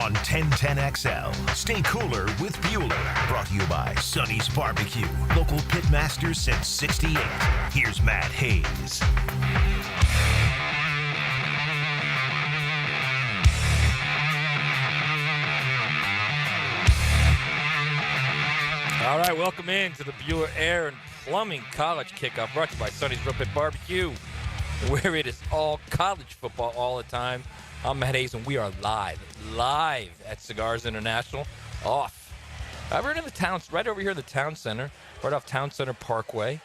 On 1010XL, stay cooler with Bueller. Brought to you by Sonny's Barbecue, local pitmaster since 68. Here's Matt Hayes. All right, welcome in to the Bueller Air and Plumbing College Kickoff, brought to you by Sonny's Barbecue, where it is all college football all the time. I'm Matt Hayes, and we are live at Cigars International, right in the town, right over here in the town center, right off Town Center Parkway,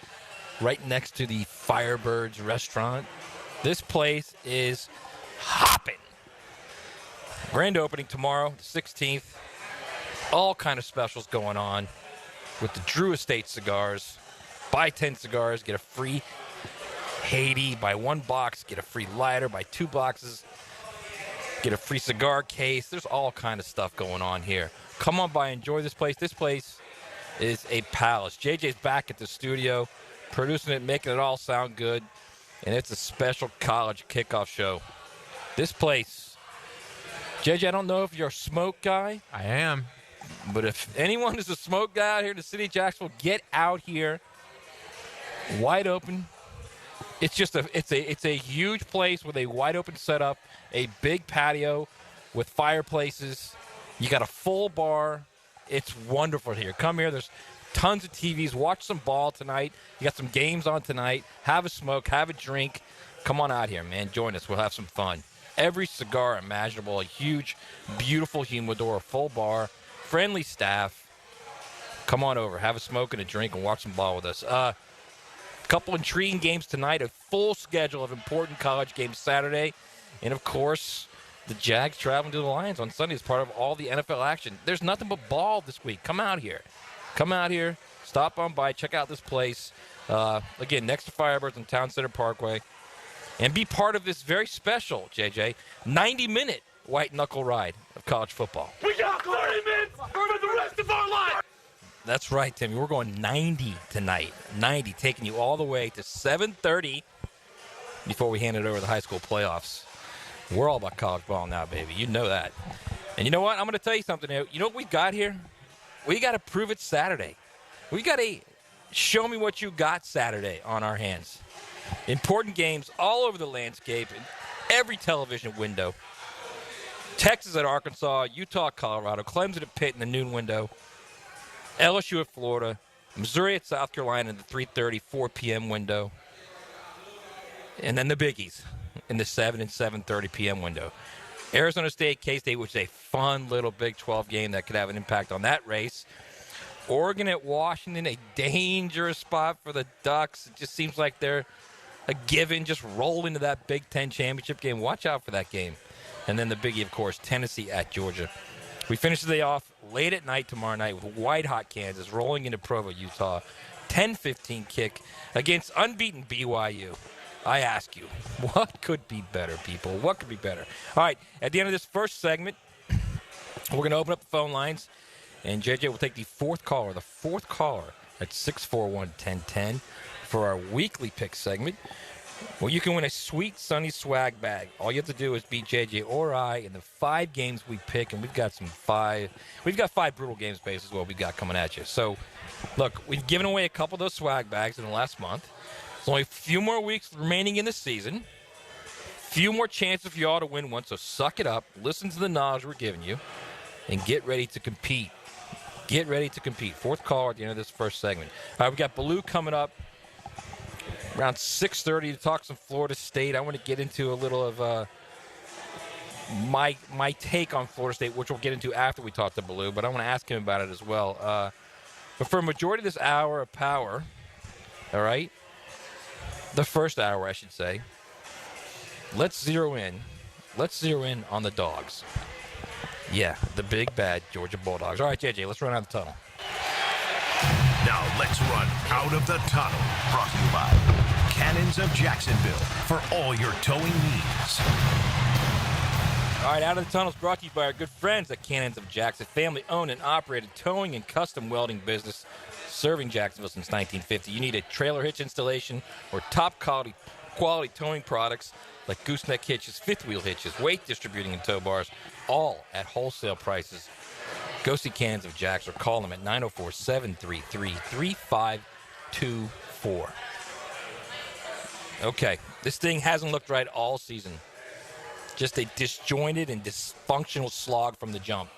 right next to the Firebirds restaurant. This place is hopping. Grand opening tomorrow, the 16th. All kind of specials going on with the Drew Estate cigars. Buy 10 cigars, get a free Haiti. Buy one box, get a free lighter. Buy 2 boxes, get a free cigar case. There's all kind of stuff going on here. Come on by, enjoy this place. This place is a palace. JJ's back at the studio, producing it, making it all sound good. And it's a special college kickoff show. This place, JJ, I don't know if you're a smoke guy. I am. But if anyone is a smoke guy out here in the city of Jacksonville, get out here. Wide open. It's a huge place with a wide open setup, a big patio with fireplaces. You got a full bar. It's wonderful here. Come here. There's tons of TVs. Watch some ball tonight. You got some games on tonight. Have a smoke. Have a drink. Come on out here, man. Join us. We'll have some fun. Every cigar imaginable. A huge, beautiful humidor, a full bar, friendly staff. Come on over. Have a smoke and a drink and watch some ball with us. Couple intriguing games tonight, a full schedule of important college games Saturday, and of course, the Jags traveling to the Lions on Sunday as part of all the NFL action. There's nothing but ball this week. Come out here. Stop on by. Check out this place. Again, next to Firebirds on Town Center Parkway. And be part of this very special, JJ, 90-minute white knuckle ride of college football. We got 30 minutes for the rest of our life. That's right, Timmy. We're going 90 tonight. 90, taking you all the way to 7:30 before we hand it over to the high school playoffs. We're all about college ball now, baby. You know that. And you know what? I'm going to tell you something. You know what we've got here? We got to prove it Saturday. We got to show me what you got Saturday on our hands. Important games all over the landscape, in every television window. Texas at Arkansas, Utah, Colorado, Clemson at Pitt in the noon window. LSU at Florida, Missouri at South Carolina in the 3:30, 4 p.m. window. And then the biggies in the 7 and 7:30 p.m. window. Arizona State, K-State, which is a fun little Big 12 game that could have an impact on that race. Oregon at Washington, a dangerous spot for the Ducks. It just seems like they're a given, just roll into that Big Ten championship game. Watch out for that game. And then the biggie, of course, Tennessee at Georgia. We finish the day off late at night tomorrow night with white-hot Kansas rolling into Provo, Utah. 10-15 kick against unbeaten BYU. I ask you, what could be better, people? What could be better? All right, at the end of this first segment, we're going to open up the phone lines, and JJ will take the fourth caller at 641-1010 for our weekly pick segment. Well, you can win a sweet Sunny swag bag. All you have to do is beat JJ or I in the 5 games we pick, and we've got 5 brutal games based as well we've got coming at you. So, look, we've given away a couple of those swag bags in the last month. There's only a few more weeks remaining in the season. Few more chances for y'all to win one, so suck it up. Listen to the knowledge we're giving you, and get ready to compete. Get ready to compete. Fourth caller at the end of this first segment. All right, we got Baloo coming up around 6:30 to talk some Florida State. I want to get into a little of my take on Florida State, which we'll get into after we talk to Baloo, but I want to ask him about it as well. But for a majority of this hour of power, all right, the first hour, I should say, let's zero in on the dogs. Yeah, the big, bad Georgia Bulldogs. All right, JJ, let's run out of the tunnel. Now let's run out of the tunnel. Brought to you by Cannons of Jacksonville for all your towing needs. All right, Out of the Tunnel is brought to you by our good friends at Cannons of Jackson, family-owned and operated towing and custom welding business serving Jacksonville since 1950. You need a trailer hitch installation or top-quality quality towing products like gooseneck hitches, fifth wheel hitches, weight distributing and tow bars, all at wholesale prices. Go see Cans of Jacks or call them at 904-733-3524. Okay, this thing hasn't looked right all season. Just a disjointed and dysfunctional slog from the jump.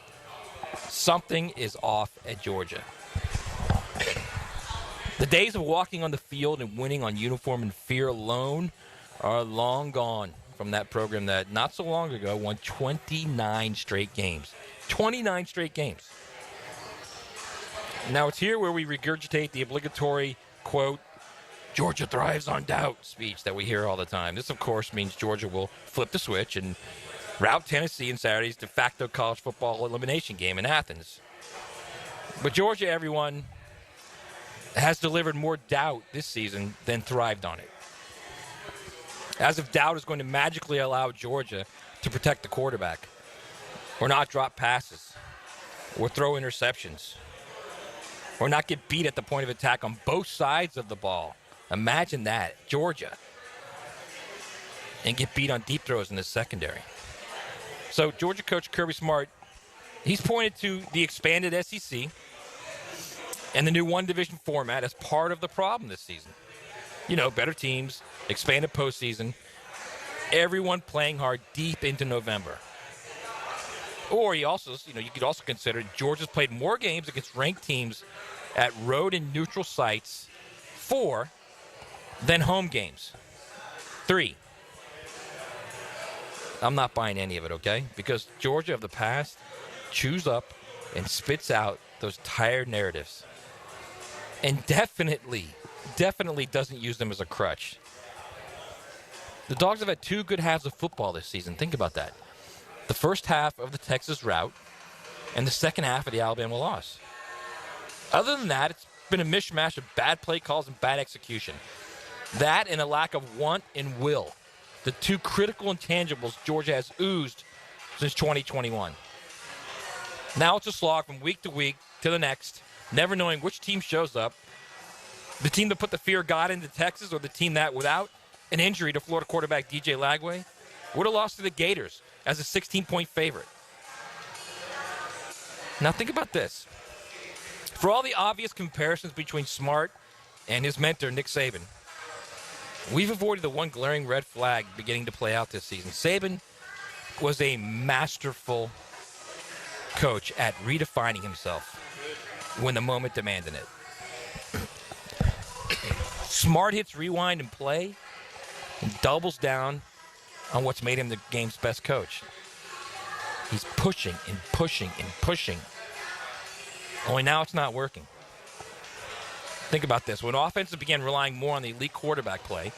Something is off at Georgia. The days of walking on the field and winning on uniform and fear alone are long gone from that program that not so long ago won 29 straight games. 29 straight games. Now it's here where we regurgitate the obligatory, quote, Georgia thrives on doubt speech that we hear all the time. This, of course, means Georgia will flip the switch and rout Tennessee in Saturday's de facto college football elimination game in Athens. But Georgia, everyone, has delivered more doubt this season than thrived on it. As if doubt is going to magically allow Georgia to protect the quarterback or not drop passes or throw interceptions or not get beat at the point of attack on both sides of the ball. Imagine that, Georgia, and get beat on deep throws in the secondary. So Georgia coach Kirby Smart, he's pointed to the expanded SEC and the new one-division format as part of the problem this season. You know, better teams, expanded postseason, everyone playing hard deep into November. Or you could also consider Georgia's played more games against ranked teams at road and neutral sites, 4, than home games, 3. I'm not buying any of it, okay? Because Georgia of the past chews up and spits out those tired narratives and definitely doesn't use them as a crutch. The Dogs have had 2 good halves of football this season. Think about that. The first half of the Texas rout and the second half of the Alabama loss. Other than that, it's been a mishmash of bad play calls and bad execution. That and a lack of want and will. The 2 critical intangibles Georgia has oozed since 2021. Now it's a slog from week to week to the next, never knowing which team shows up. The team that put the fear of God into Texas or the team that, without an injury to Florida quarterback DJ Lagway, would have lost to the Gators as a 16-point favorite. Now think about this. For all the obvious comparisons between Smart and his mentor, Nick Saban, we've avoided the one glaring red flag beginning to play out this season. Saban was a masterful coach at redefining himself when the moment demanded it. Smart hits rewind and play and doubles down on what's made him the game's best coach. He's pushing and pushing and pushing. Only now it's not working. Think about this. When offenses began relying more on the elite quarterback play,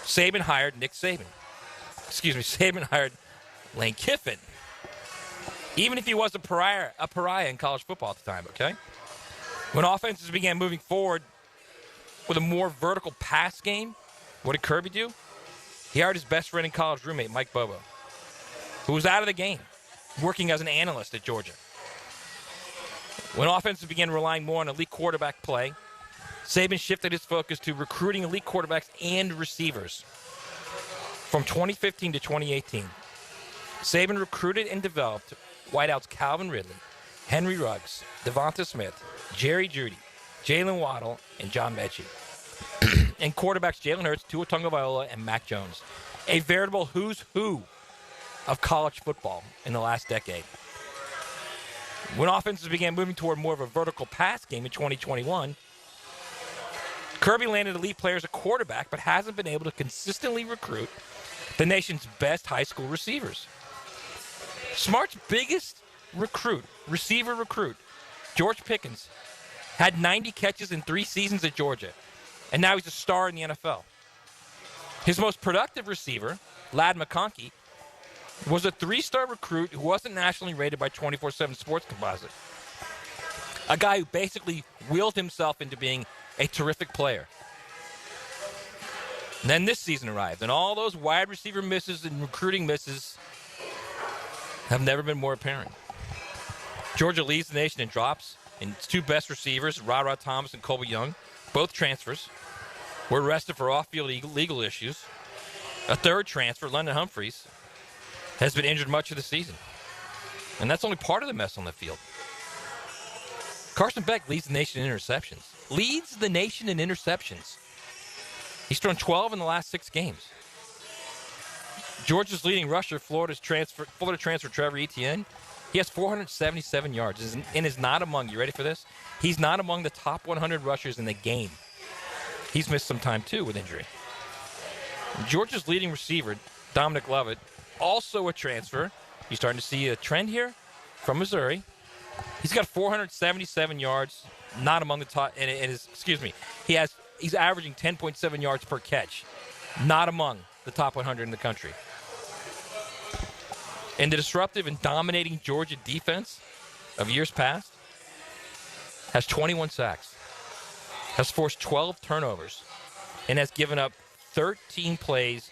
Saban hired Saban hired Lane Kiffin. Even if he was a pariah in college football at the time, okay? When offenses began moving forward with a more vertical pass game, what did Kirby do? He hired his best friend and college roommate, Mike Bobo, who was out of the game, working as an analyst at Georgia. When offenses began relying more on elite quarterback play, Saban shifted his focus to recruiting elite quarterbacks and receivers. From 2015 to 2018, Saban recruited and developed wideouts Calvin Ridley, Henry Ruggs, Devonta Smith, Jerry Jeudy, Jalen Waddle, and John Mechie. And quarterbacks Jalen Hurts, Tua Tagovailoa, and Mac Jones. A veritable who's who of college football in the last decade. When offenses began moving toward more of a vertical pass game in 2021, Kirby landed elite players at quarterback, but hasn't been able to consistently recruit the nation's best high school receivers. Smart's biggest receiver recruit, George Pickens, had 90 catches in 3 seasons at Georgia, and now he's a star in the NFL. His most productive receiver, Ladd McConkey, was a 3-star recruit who wasn't nationally rated by 24/7 Sports Composite. A guy who basically willed himself into being a terrific player. And then this season arrived, and all those wide receiver misses and recruiting misses have never been more apparent. Georgia leads the nation in drops, and its 2 best receivers, Thomas and Colby Young, both transfers, were arrested for off-field legal issues. A third transfer, London Humphreys, has been injured much of the season. And that's only part of the mess on the field. Carson Beck leads the nation in interceptions. He's thrown 12 in the last 6 games. Georgia's leading rusher, Florida transfer Trevor Etienne, he has 477 yards and is not among, you ready for this? He's not among the top 100 rushers in the game. He's missed some time, too, with injury. Georgia's leading receiver, Dominic Lovett, also a transfer. You're starting to see a trend here from Missouri. He's got 477 yards, not among the top, he's averaging 10.7 yards per catch, not among the top 100 in the country. And the disruptive and dominating Georgia defense of years past has 21 sacks, has forced 12 turnovers, and has given up 13 plays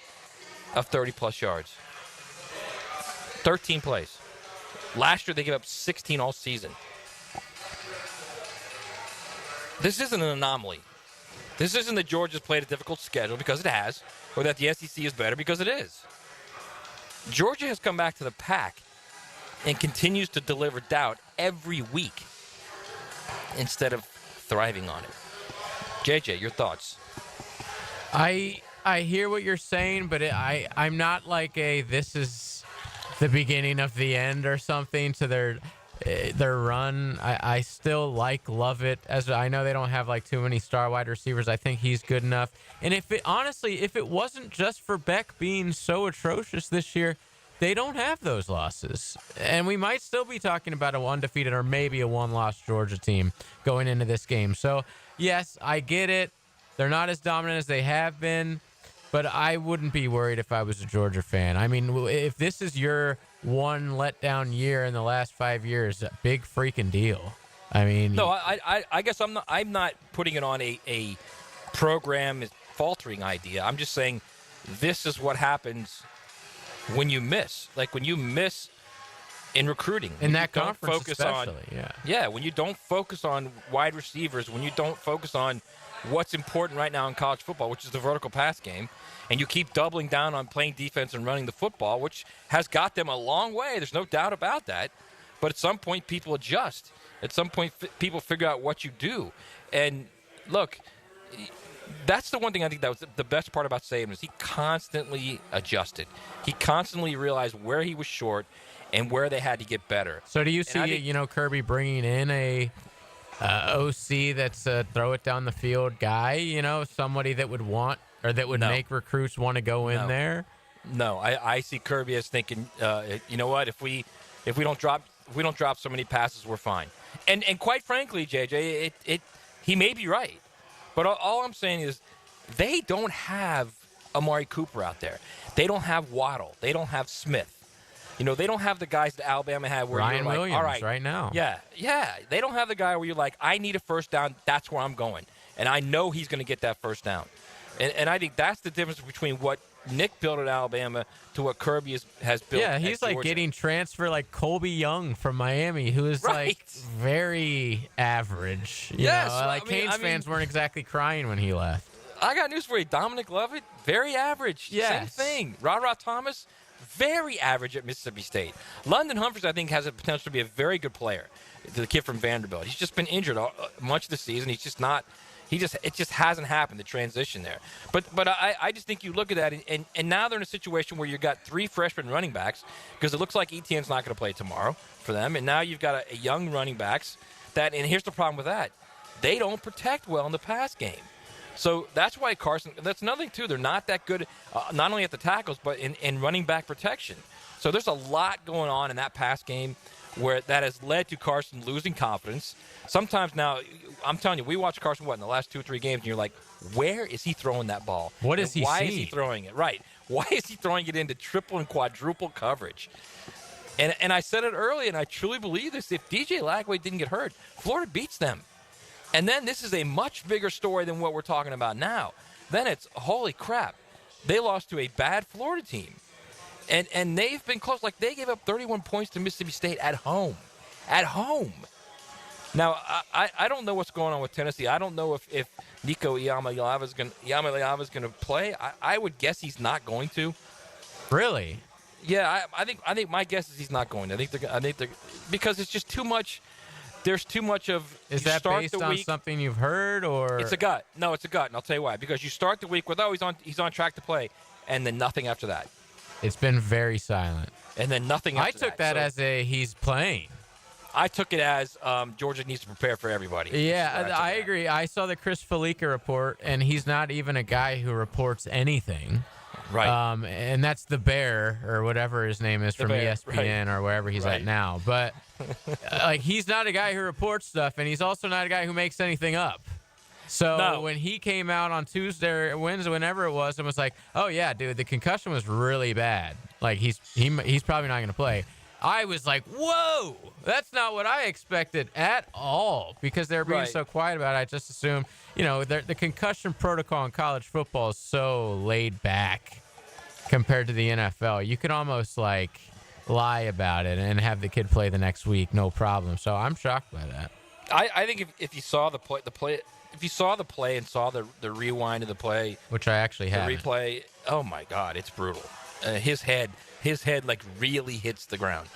of 30-plus yards. 13 plays. Last year, they gave up 16 all season. This isn't an anomaly. This isn't that Georgia's played a difficult schedule, because it has, or that the SEC is better, because it is. Georgia has come back to the pack and continues to deliver doubt every week instead of thriving on it. JJ, your thoughts? I hear what you're saying, but I'm not like this is the beginning of the end or something to their run. I still like Lovett, as I know they don't have like too many star wide receivers. I think he's good enough. And if it wasn't just for Beck being so atrocious this year, they don't have those losses. And we might still be talking about a undefeated or maybe a one-loss Georgia team going into this game. So, yes, I get it. They're not as dominant as they have been, but I wouldn't be worried if I was a Georgia fan. I mean, if this is your one letdown year in the last 5 years, a big freaking deal. I mean, no, I guess I'm not putting it on a program faltering idea. I'm just saying this is what happens when you miss. Like when you miss in recruiting. In that conference especially, yeah, when you don't focus on wide receivers, when you don't focus on what's important right now in college football, which is the vertical pass game, and you keep doubling down on playing defense and running the football, which has got them a long way. There's no doubt about that. But at some point, people adjust. At some point, people figure out what you do. And look, that's the one thing I think that was the best part about Saban is he constantly adjusted. He constantly realized where he was short and where they had to get better. So do you see, Kirby bringing in a OC that's a throw it down the field guy, somebody that would want or that would make recruits want to go in there? No, I see Kirby as thinking, you know what, if we don't drop so many passes, we're fine. And quite frankly, JJ, he may be right. But all I'm saying is they don't have Amari Cooper out there. They don't have Waddle. They don't have Smith. They don't have the guys that Alabama had where Ryan you're like, Williams all right, right now. Yeah. They don't have the guy where you're like, I need a first down. That's where I'm going. And I know he's going to get that first down. And I think that's the difference between what Nick built at Alabama to what Kirby has built. Yeah, he's like getting transferred like Colby Young from Miami, who is like very average. Yes, Canes fans weren't exactly crying when he left. I got news for you. Dominic Lovett, very average. Yes. Same thing. Ra Thomas, very average at Mississippi State. London Humphreys, I think, has the potential to be a very good player. The kid from Vanderbilt. He's just been injured much of the season. He's just not. It just hasn't happened, the transition there. But I just think you look at that, and now they're in a situation where you've got 3 freshman running backs, because it looks like Etienne's not going to play tomorrow for them, and now you've got a young running backs and here's the problem with that. They don't protect well in the pass game. So that's why that's another thing, too. They're not that good, not only at the tackles, but in running back protection. So there's a lot going on in that pass game where that has led to Carson losing confidence. Sometimes now, I'm telling you, we watched Carson, in the last 2 or 3 games, and you're like, where is he throwing that ball? What is he Why see? is he throwing it? Right. Why is he throwing it into triple and quadruple coverage? And I said it early, and I truly believe this. If DJ Lagway didn't get hurt, Florida beats them. And then this is a much bigger story than what we're talking about now. Then it's, holy crap, they lost to a bad Florida team. And they've been close. Like, they gave up 31 points to Mississippi State at home. At home. Now, I don't know what's going on with Tennessee. I don't know if Nico Iamaleava is going to play. I would guess he's not going to. Really? Yeah, I think my guess is he's not going to. I think they're because it's just too much. There's too much of. Is that based on something you've heard, or it's a gut? No, it's a gut, and I'll tell you why. Because you start the week with he's on track to play, and then nothing after that. It's been very silent. And then nothing after that. I took that as he's playing. I took it as Georgia needs to prepare for everybody. Yeah, I agree. I saw the Chris Felica report, and he's not even a guy who reports anything. Right. And that's the Bear or whatever his name is from ESPN or wherever he's at now. But like he's not a guy who reports stuff, and he's also not a guy who makes anything up. So when he came out on Tuesday or Wednesday, whenever it was, and was like, "Oh yeah, dude, the concussion was really bad. Like he's probably not going to play." I was like, "Whoa, that's not what I expected at all." Because they're being so quiet about it, I just assumed, the concussion protocol in college football is so laid back compared to the NFL. You could almost like lie about it and have the kid play the next week, no problem. So I'm shocked by that. I think if you saw the play, if you saw the play and saw the rewind of the play, which I actually have, the replay, oh my God, it's brutal. His head like really hits the ground.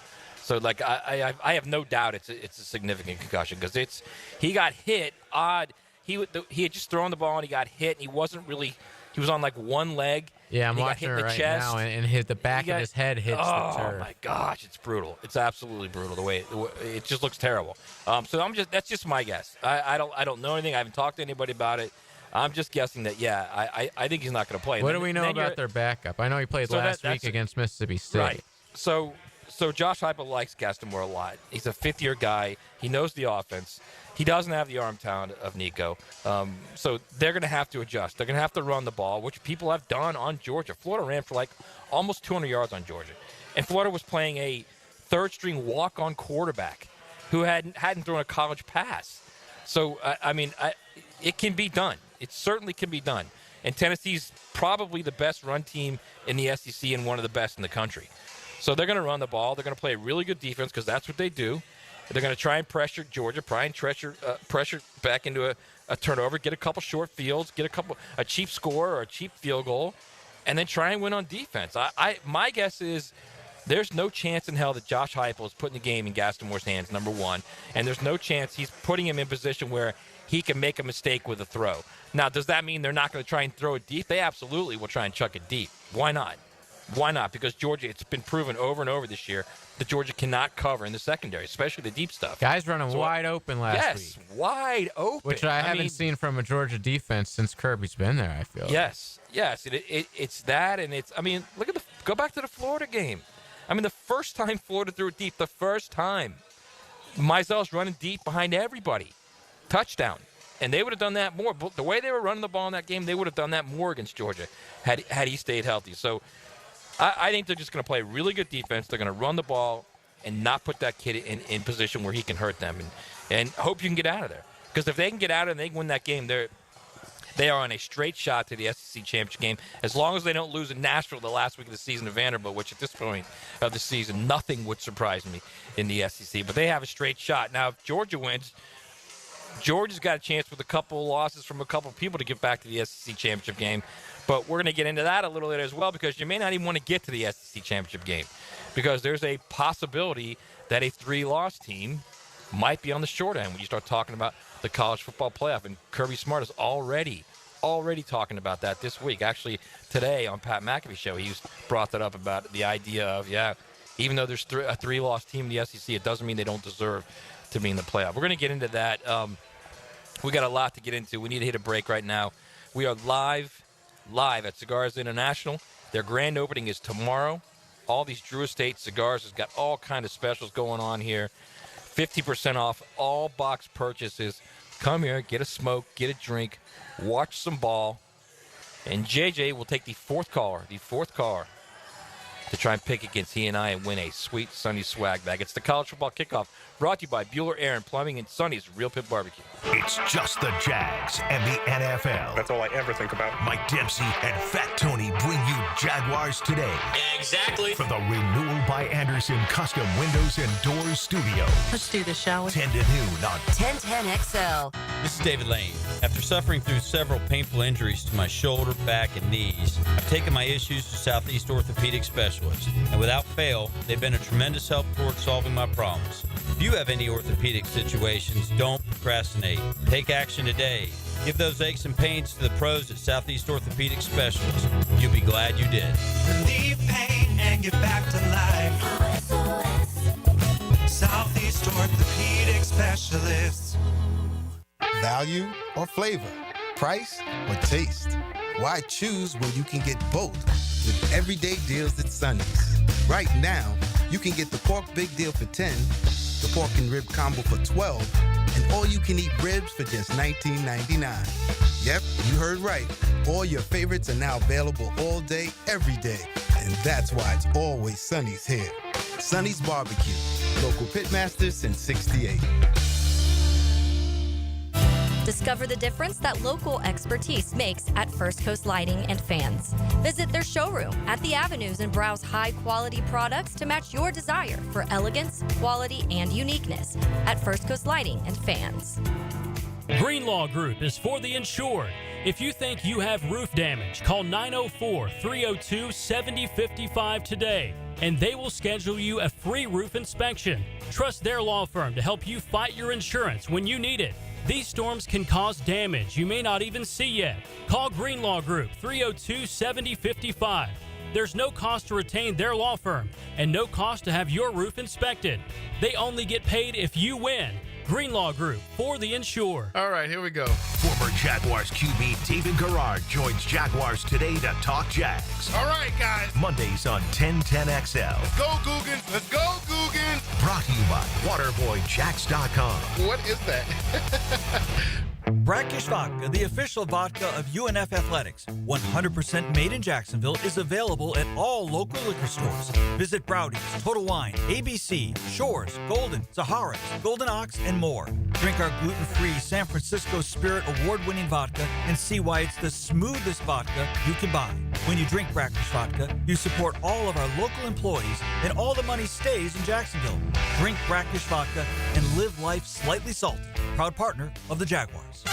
So like I have no doubt it's a significant concussion because he got hit odd. He had just thrown the ball and he got hit and he was on like one leg. Yeah, I'm watching it right now, and the back of his head hits the turf. Oh my gosh, it's brutal. It's absolutely brutal. The way it just looks terrible. So that's just my guess. I don't know anything. I haven't talked to anybody about it. I'm just guessing that, I think he's not going to play. What do we know about their backup? I know he played last week against Mississippi State. Right. So Josh Heupel likes Gaston Moore a lot. He's a fifth-year guy. He knows the offense. He doesn't have the arm talent of Nico. So they're going to have to adjust. They're going to have to run the ball, which people have done on Georgia. Florida ran for like almost 200 yards on Georgia. And Florida was playing a third-string walk-on quarterback who hadn't thrown a college pass. So, it can be done. It certainly can be done. And Tennessee's probably the best run team in the SEC and one of the best in the country. So they're going to run the ball. They're going to play a really good defense because that's what they do. They're going to try and pressure Georgia, pressure back into a turnover, get a couple short fields, get a cheap score or a cheap field goal, and then try and win on defense. My guess is there's no chance in hell that Josh Heupel is putting the game in Gaston Moore's hands, number one, and there's no chance he's putting him in position where he can make a mistake with a throw. Now, does that mean they're not going to try and throw it deep? They absolutely will try and chuck it deep. Why not? Why not? Because Georgia, it's been proven over and over this year that Georgia cannot cover in the secondary, especially the deep stuff. Guys running wide open last week. Yes, wide open. Which I haven't seen from a Georgia defense since Kirby's been there, I feel. Yes. It's that, and go back to the Florida game. The first time Florida threw it deep, Mizell's running deep behind everybody. Touchdown. And they would have done that more. But the way they were running the ball in that game, they would have done that more against Georgia had he stayed healthy. So I think they're just going to play really good defense. They're going to run the ball and not put that kid in position where he can hurt them. And hope you can get out of there. Because if they can get out and they can win that game, they are on a straight shot to the SEC championship game. As long as they don't lose in Nashville the last week of the season to Vanderbilt, which at this point of the season, nothing would surprise me in the SEC. But they have a straight shot. Now, if Georgia wins, Georgia's got a chance with a couple of losses from a couple of people to get back to the SEC championship game. But we're going to get into that a little later as well because you may not even want to get to the SEC championship game because there's a possibility that a 3-loss team might be on the short end when you start talking about the college football playoff. And Kirby Smart is already talking about that this week. Actually, today on Pat McAfee's show, he brought that up about the idea of, even though there's a 3-loss team in the SEC, it doesn't mean they don't deserve to be in the playoff. We're going to get into that. We got a lot to get into. We need to hit a break right now. We are live at Cigars International. Their grand opening is tomorrow. All these Drew Estate cigars has got all kind of specials going on here. 50% off all box purchases. Come here, get a smoke, get a drink, watch some ball. And JJ will take the fourth caller. to try and pick against he and I and win a sweet Sonny's swag bag. It's the College Football Kickoff, brought to you by Bueller Aaron Plumbing and Sonny's Real Pit Barbecue. It's just the Jags and the NFL. That's all I ever think about. Mike Dempsey and Fat Tony bring you Jaguars Today. Exactly. From the Renewal by Anderson Custom Windows and Doors Studio. Let's do this, shall we? 10 to noon on 1010XL. This is David Lane. After suffering through several painful injuries to my shoulder, back, and knees, I've taken my issues to Southeast Orthopedic Specialists, and without fail, they've been a tremendous help towards solving my problems. If you have any orthopedic situations, don't procrastinate. Take action today. Give those aches and pains to the pros at Southeast Orthopedic Specialists. You'll be glad you did. Relieve pain and get back to life. Southeast Orthopedic Specialists. Value or flavor? Price or taste? Why choose when you can get both with everyday deals at Sonny's? Right now, you can get the pork big deal for 10, the pork and rib combo for 12, and all you can eat ribs for just $19.99. Yep, you heard right. All your favorites are now available all day, every day. And that's why it's always Sonny's here. Sonny's Barbecue, local pitmasters since '68. Discover the difference that local expertise makes at First Coast Lighting and Fans. Visit their showroom at the Avenues and browse high-quality products to match your desire for elegance, quality, and uniqueness at First Coast Lighting and Fans. Greenlaw Group is for the insured. If you think you have roof damage, call 904-302-7055 today, and they will schedule you a free roof inspection. Trust their law firm to help you fight your insurance when you need it. These storms can cause damage you may not even see yet. Call Greenlaw Group 302-7055. There's no cost to retain their law firm and no cost to have your roof inspected. They only get paid if you win. Greenlaw Group, for the insured. All right, here we go. Former Jaguars QB David Garrard joins Jaguars Today to talk Jags. All right, guys. Mondays on 1010XL. Let's go, Googans. Let's go, Googans. Brought to you by WaterboyJax.com. What is that? Brackish Vodka, the official vodka of UNF Athletics, 100% made in Jacksonville, is available at all local liquor stores. Visit Browdy's, Total Wine, ABC, Shores, Golden, Zahara's, Golden Ox, and more. Drink our gluten-free San Francisco Spirit award-winning vodka and see why it's the smoothest vodka you can buy. When you drink Brackish Vodka, you support all of our local employees and all the money stays in Jacksonville. Drink Brackish Vodka and live life slightly salty. Proud partner of the Jaguars.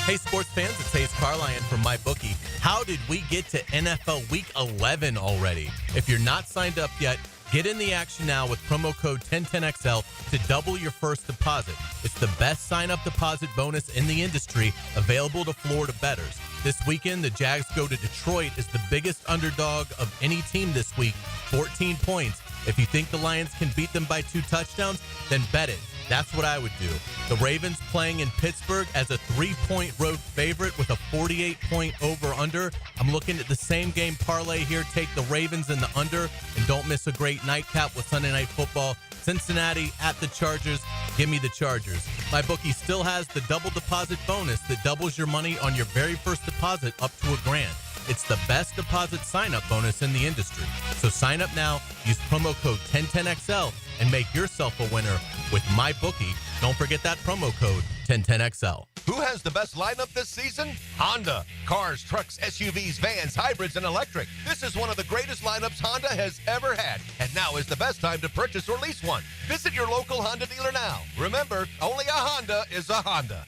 Hey, sports fans, it's Hayes Carlyon from MyBookie. How did we get to NFL Week 11 already? If you're not signed up yet, get in the action now with promo code 1010XL to double your first deposit. It's the best sign-up deposit bonus in the industry, available to Florida bettors. This weekend, the Jags go to Detroit as the biggest underdog of any team this week, 14 points. If you think the Lions can beat them by 2 touchdowns, then bet it. That's what I would do. The Ravens playing in Pittsburgh as a 3-point road favorite with a 48-point over-under. I'm looking at the same game parlay here. Take the Ravens in the under, and don't miss a great nightcap with Sunday Night Football. Cincinnati at the Chargers. Give me the Chargers. MyBookie still has the double deposit bonus that doubles your money on your very first deposit up to $1,000. It's the best deposit sign-up bonus in the industry. So sign up now, use promo code 1010XL, and make yourself a winner with MyBookie. Don't forget that promo code 1010XL. Who has the best lineup this season? Honda. Cars, trucks, SUVs, vans, hybrids, and electric. This is one of the greatest lineups Honda has ever had. And now is the best time to purchase or lease one. Visit your local Honda dealer now. Remember, only a Honda is a Honda.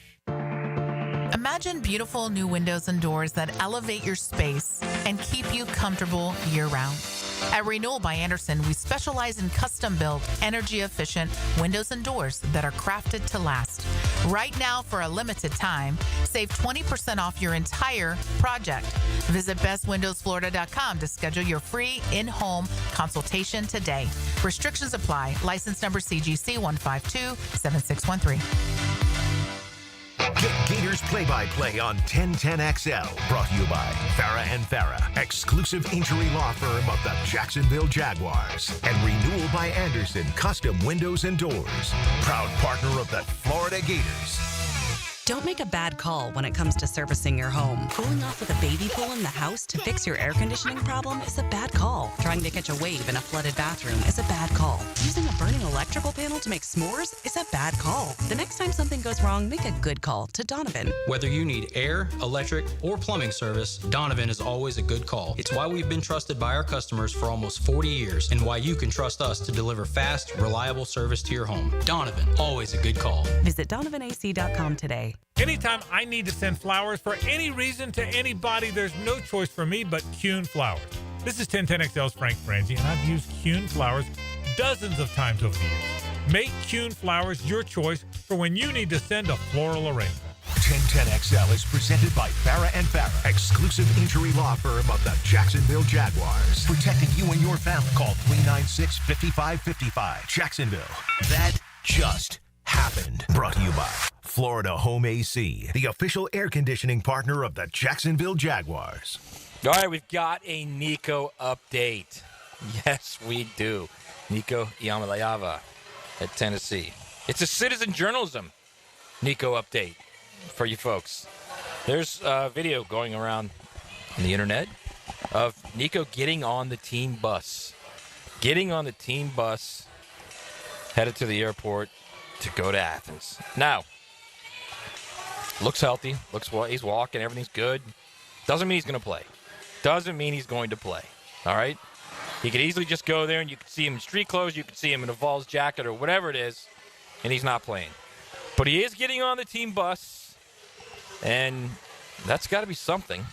Imagine beautiful new windows and doors that elevate your space and keep you comfortable year-round. At Renewal by Anderson, we specialize in custom-built, energy-efficient windows and doors that are crafted to last. Right now, for a limited time, save 20% off your entire project. Visit bestwindowsflorida.com to schedule your free in-home consultation today. Restrictions apply. License number CGC 1527613. Get Gators play-by-play on 1010XL. Brought to you by Farah and Farah, exclusive injury law firm of the Jacksonville Jaguars. And Renewal by Anderson, custom windows and doors. Proud partner of the Florida Gators. Don't make a bad call when it comes to servicing your home. Cooling off with a baby pool in the house to fix your air conditioning problem is a bad call. Trying to catch a wave in a flooded bathroom is a bad call. Using a burning electrical panel to make s'mores is a bad call. The next time something goes wrong, make a good call to Donovan. Whether you need air, electric, or plumbing service, Donovan is always a good call. It's why we've been trusted by our customers for almost 40 years and why you can trust us to deliver fast, reliable service to your home. Donovan, always a good call. Visit DonovanAC.com today. Anytime I need to send flowers for any reason to anybody, there's no choice for me but Kuhn Flowers. This is 1010XL's Frank Frangie, and I've used Kuhn Flowers dozens of times over the years. Make Kuhn Flowers your choice for when you need to send a floral arrangement. 1010XL is presented by Farah and Farah, exclusive injury law firm of the Jacksonville Jaguars. Protecting you and your family. Call 396-5555. Jacksonville. That just happened. Brought to you by Florida Home AC, the official air conditioning partner of the Jacksonville Jaguars. All right, we've got a Nico update. Yes, we do. Nico Iamaleava at Tennessee. It's a citizen journalism Nico update for you folks. There's a video going around on the internet of Nico getting on the team bus. Getting on the team bus, headed to the airport to go to Athens. Now, looks healthy. Looks well. He's walking. Everything's good. Doesn't mean he's going to play. Doesn't mean he's going to play. All right? He could easily just go there and you could see him in street clothes. You could see him in a Vols jacket or whatever it is, and he's not playing. But he is getting on the team bus, and that's got to be something.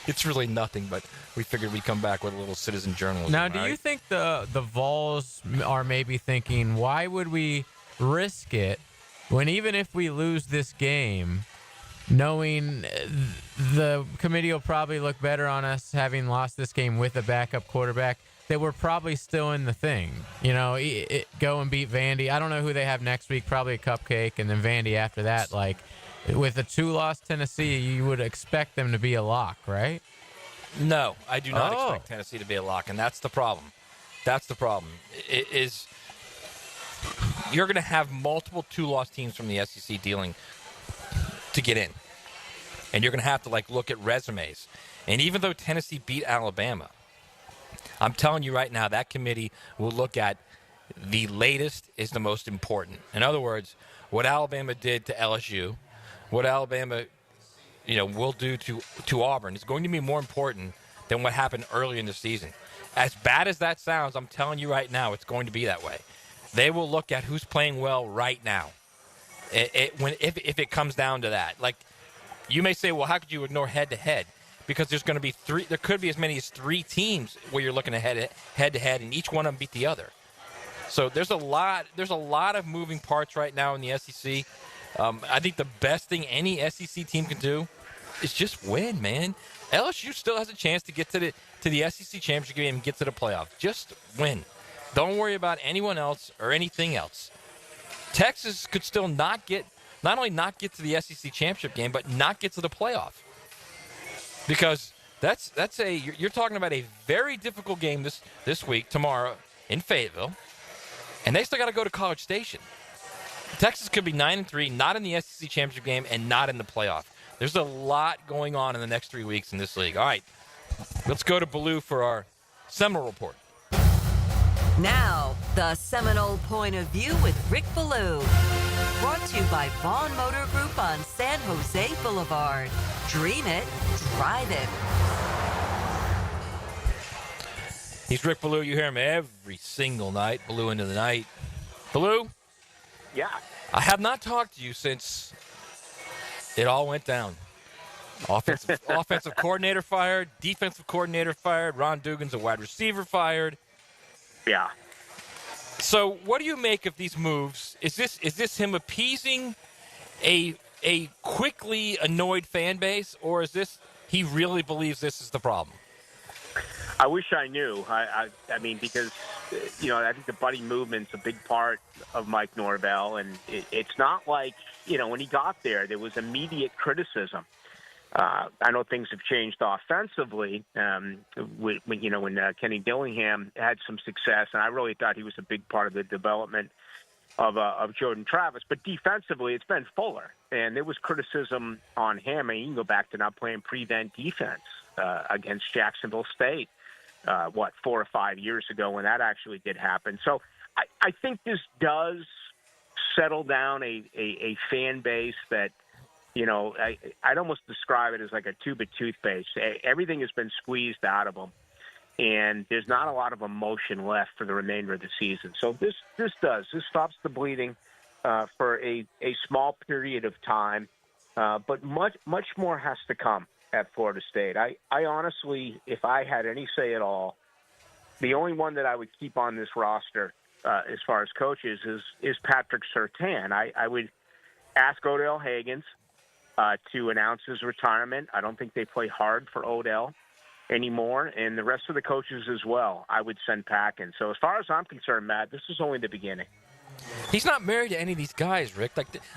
It's really nothing, but we figured we'd come back with a little citizen journalism. Now, do you think the Vols are maybe thinking, why would we risk it when even if we lose this game, knowing the committee will probably look better on us having lost this game with a backup quarterback, that we're probably still in the thing? You know, go and beat Vandy. I don't know who they have next week, probably a Cupcake, and then Vandy after that. Like, with a 2-loss Tennessee, you would expect them to be a lock, right? No, I do not expect Tennessee to be a lock, and that's the problem. That's the problem. It is you're going to have multiple 2-loss teams from the SEC dealing to get in, and you're going to have to look at resumes. And even though Tennessee beat Alabama, I'm telling you right now, that committee will look at the latest is the most important. In other words, what Alabama did to LSU, what Alabama will do to Auburn is going to be more important than what happened earlier in the season. As bad as that sounds, I'm telling you right now, it's going to be that way. They will look at who's playing well right now. If it comes down to that, you may say, well, how could you ignore head-to-head? Because there's going to be three. There could be as many as 3 teams where you're looking at head-to-head, and each one of them beat the other. So there's a lot of moving parts right now in the SEC. I think the best thing any SEC team can do is just win, man. LSU still has a chance to get to the SEC championship game and get to the playoff. Just win. Don't worry about anyone else or anything else. Texas could still not only not get to the SEC championship game, but not get to the playoff. Because you're talking about a very difficult game this week, tomorrow in Fayetteville, and they still got to go to College Station. Texas could be 9-3, not in the SEC championship game, and not in the playoff. There's a lot going on in the next 3 weeks in this league. All right, let's go to Ballou for our Seminole Report. Now, the Seminole Point of View with Rick Ballou. Brought to you by Vaughn Motor Group on San Jose Boulevard. Dream it, drive it. He's Rick Ballou. You hear him every single night. Ballou into the night. Ballou? Yeah. I have not talked to you since it all went down. Offensive coordinator fired. Defensive coordinator fired. Ron Dugan's a wide receiver fired. Yeah. So what do you make of these moves? Is this him appeasing a quickly annoyed fan base, or is this he really believes this is the problem? I wish I knew. I mean, because, I think the buddy movement's a big part of Mike Norvell, and it's not like, when he got there was immediate criticism. I know things have changed offensively when Kenny Dillingham had some success, and I really thought he was a big part of the development of Jordan Travis. But defensively, it's been Fuller. And there was criticism on him. And you can go back to not playing prevent defense against Jacksonville State, 4 or 5 years ago when that actually did happen. So I think this does settle down a fan base that, I'd almost describe it as like a tube of toothpaste. Everything has been squeezed out of them. And there's not a lot of emotion left for the remainder of the season. So this stops the bleeding for a small period of time, but much more has to come at Florida State. I honestly, if I had any say at all, the only one that I would keep on this roster as far as coaches is Patrick Surtain. I would ask Odell Higgins to announce his retirement. I don't think they play hard for Odell anymore, and the rest of the coaches as well, I would send packing. So as far as I'm concerned, Matt, this is only the beginning. He's not married to any of these guys, Rick.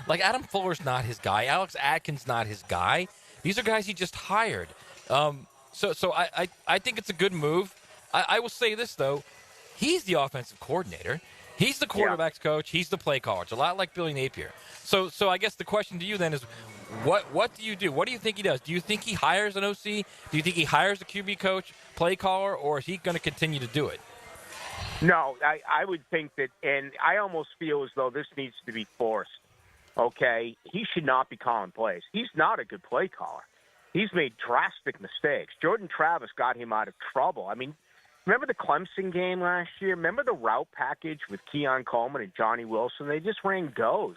Like Adam Fuller's not his guy. Alex Atkins not his guy. These are guys he just hired. So I think it's a good move. I will say this, though. He's the offensive coordinator. He's the quarterback's coach. He's the play caller. It's a lot like Billy Napier. So I guess the question to you then is, what do you do? What do you think he does? Do you think he hires an OC? Do you think he hires a QB coach, play caller, or is he going to continue to do it? No, I would think that, and I almost feel as though this needs to be forced. Okay, he should not be calling plays. He's not a good play caller. He's made drastic mistakes. Jordan Travis got him out of trouble. I mean, remember the Clemson game last year? Remember the route package with Keon Coleman and Johnny Wilson? They just ran goes,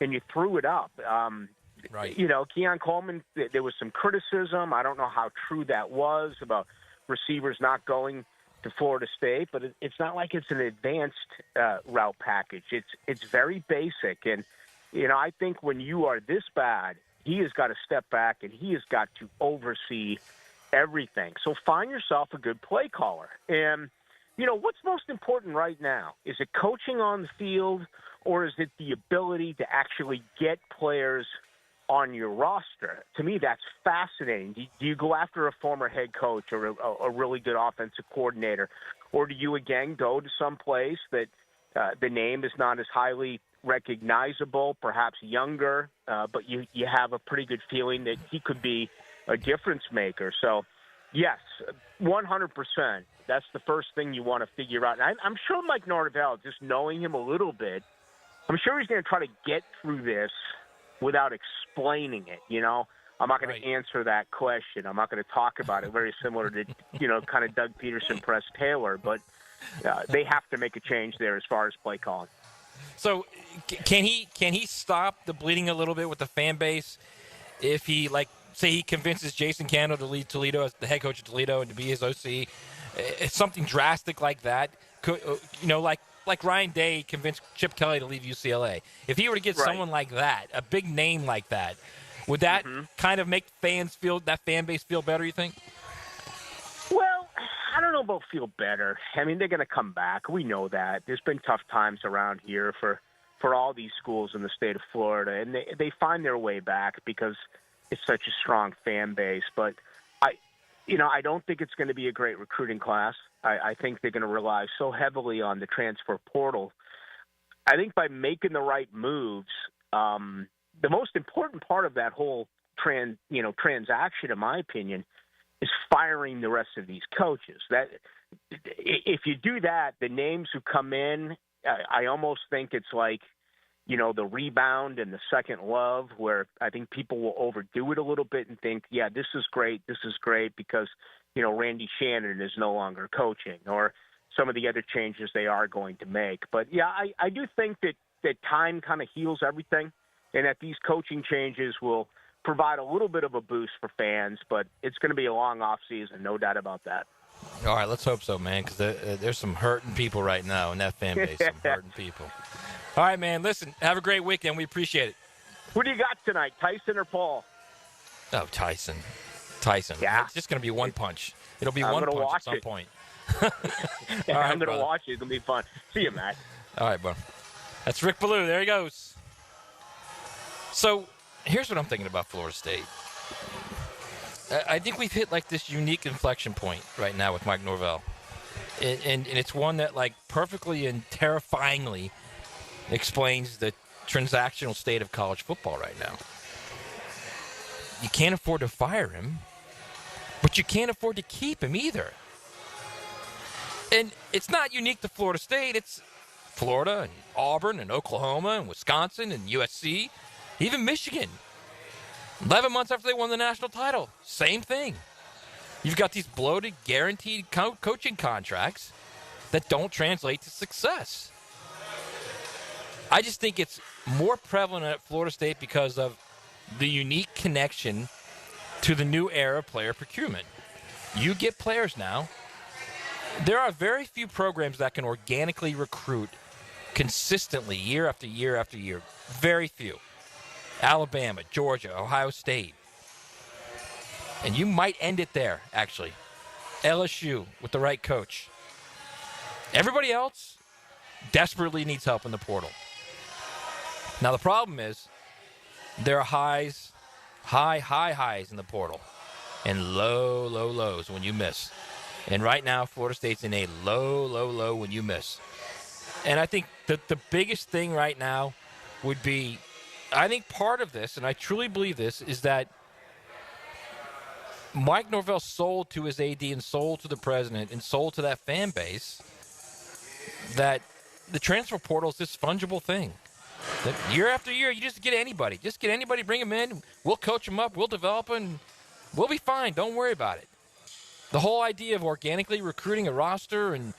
and you threw it up. Right. Keon Coleman, there was some criticism. I don't know how true that was about receivers not going to Florida State, but it's not like it's an advanced route package. It's very basic. And, I think when you are this bad, he has got to step back and he has got to oversee everything. So find yourself a good play caller. And, what's most important right now? Is it coaching on the field, or is it the ability to actually get players on your roster? To me, that's fascinating. Do you go after a former head coach or a really good offensive coordinator, or do you again go to some place that the name is not as highly recognizable, perhaps younger, but you have a pretty good feeling that he could be a difference maker? So, yes, 100%. That's the first thing you want to figure out. And I'm sure Mike Norvell, just knowing him a little bit, I'm sure he's going to try to get through this without explaining it. I'm not going to answer that question. I'm not going to talk about it. Very similar to, kind of Doug Peterson press Taylor, but they have to make a change there as far as play calling. So can he stop the bleeding a little bit with the fan base if he, say he convinces Jason Candle to lead Toledo as the head coach of Toledo and to be his OC? It's something drastic like that. Could, like Ryan Day convinced Chip Kelly to leave UCLA. If he were to get someone like that, a big name like that, would that kind of make that fan base feel better, you think? Well, I don't know about feel better. I mean, they're going to come back. We know that. There's been tough times around here for all these schools in the state of Florida, and they find their way back because it's such a strong fan base. But I don't think it's going to be a great recruiting class. I think they're going to rely so heavily on the transfer portal. I think by making the right moves, the most important part of that whole transaction, in my opinion, is firing the rest of these coaches. That if you do that, the names who come in, I almost think it's like, the rebound and the second love, where I think people will overdo it a little bit and think, yeah, this is great because, Randy Shannon is no longer coaching, or some of the other changes they are going to make. But, yeah, I do think that time kind of heals everything, and that these coaching changes will provide a little bit of a boost for fans, but it's going to be a long off season, no doubt about that. All right, let's hope so, man, because there's some hurting people right now in that fan base, some hurting people. All right, man, listen, have a great weekend. We appreciate it. Who do you got tonight, Tyson or Paul? Oh, Tyson. Yeah. It's just going to be one punch. It'll be one punch at some point. All right, I'm going to watch it. It's going to be fun. See you, Matt. All right, bro. That's Rick Ballou. There he goes. So here's what I'm thinking about Florida State. I think we've hit this unique inflection point right now with Mike Norvell. And it's one that perfectly and terrifyingly explains the transactional state of college football right now. You can't afford to fire him, but you can't afford to keep him either. And it's not unique to Florida State. It's Florida and Auburn and Oklahoma and Wisconsin and USC, even Michigan. 11 months after they won the national title, same thing. You've got these bloated, guaranteed coaching contracts that don't translate to success. I just think it's more prevalent at Florida State because of the unique connection to the new era of player procurement. You get players now. There are very few programs that can organically recruit consistently year after year after year. Very few. Alabama, Georgia, Ohio State. And you might end it there, actually. LSU with the right coach. Everybody else desperately needs help in the portal. Now, the problem is there are high highs in the portal and low lows when you miss. And right now, Florida State's in a low when you miss. And I think that the biggest thing right now would be, I think part of this, and I truly believe this, is that Mike Norvell sold to his AD and sold to the president and sold to that fan base that the transfer portal is this fungible thing. That year after year, you just get anybody. Just get anybody, bring them in. We'll coach them up. We'll develop them. And we'll be fine. Don't worry about it. The whole idea of organically recruiting a roster and